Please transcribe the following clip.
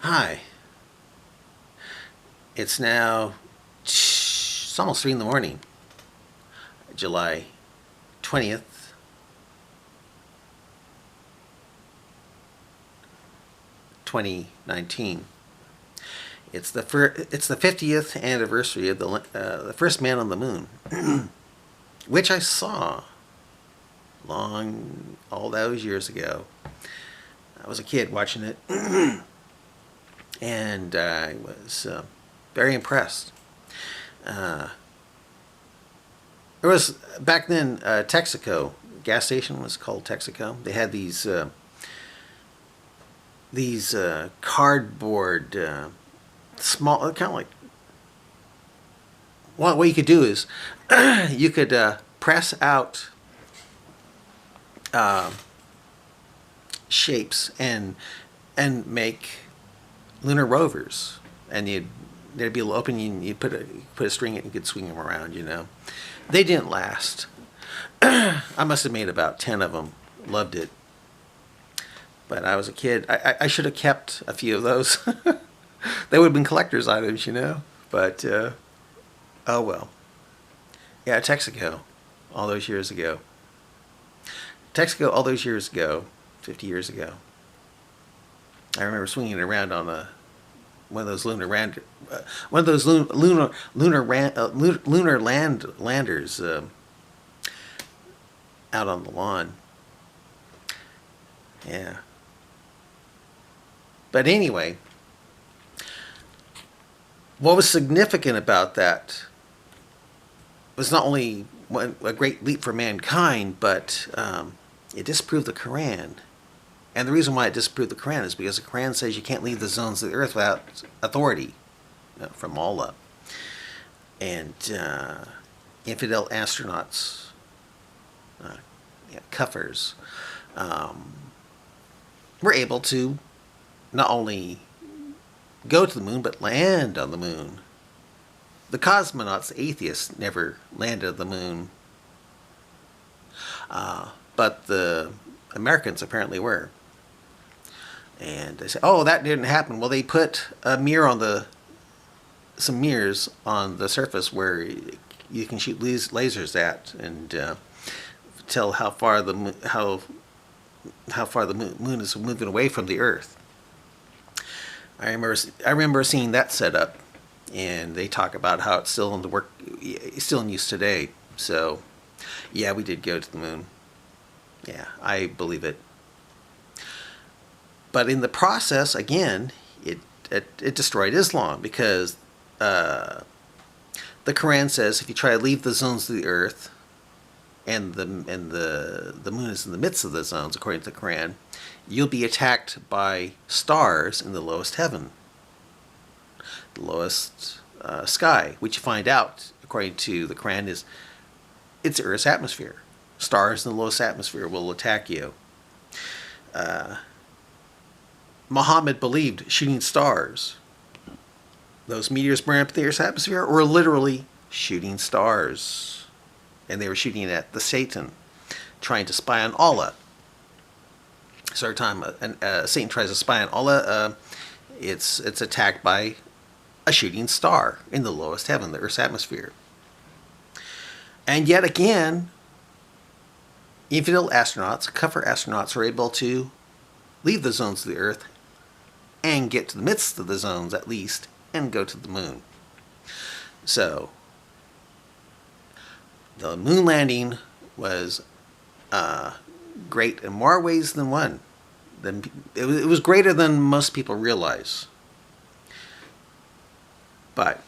Hi. It's now it's almost 3 in the morning, July 20th, 2019. It's the 50th anniversary of the first man on the moon, which I saw all those years ago. I was a kid watching it, and I was very impressed. Uh, there was back then Texaco gas station was called Texaco. They had these cardboard small kind of like what you could do is you could press out uh, shapes and make lunar rovers, and there'd be a little opening. You put a string in it and you could swing them around. They didn't last. I must have made about 10 of them. Loved it, but I was a kid. I should have kept a few of those. They would have been collector's items. But oh well. Yeah, Texaco, all those years ago. Texaco, all those years ago, 50 years ago. I remember swinging it around on one of those lunar landers out on the lawn. Yeah. But anyway, what was significant about that was not only a great leap for mankind, but it disproved the Quran. And the reason why it disproved the Quran is because the Quran says you can't leave the zones of the earth without authority from Allah. And infidel astronauts, kuffers, were able to not only go to the moon, but land on the moon. The cosmonauts, the atheists, never landed on the moon. But the Americans apparently were. And they say, oh, that didn't happen. Well, they put some mirrors on the surface where you can shoot lasers at and tell how far the moon is moving away from the Earth. I remember seeing that set up, and they talk about how it's still in use today. So, yeah, we did go to the moon. Yeah, I believe it. But in the process, again, it destroyed Islam, because the Quran says if you try to leave the zones of the earth, and the moon is in the midst of the zones, according to the Quran, you'll be attacked by stars in the lowest heaven, the lowest sky, which you find out, according to the Quran, is it's Earth's atmosphere. Stars in the lowest atmosphere will attack you. Muhammad believed shooting stars, those meteors burning up the Earth's atmosphere, were literally shooting stars. And they were shooting at the Satan, trying to spy on Allah. So every time Satan tries to spy on Allah, it's attacked by a shooting star in the lowest heaven, the Earth's atmosphere. And yet again, infidel astronauts, cover astronauts, are able to leave the zones of the Earth and get to the midst of the zones at least, and go to the moon. So the moon landing was great in more ways than one. It was greater than most people realize. But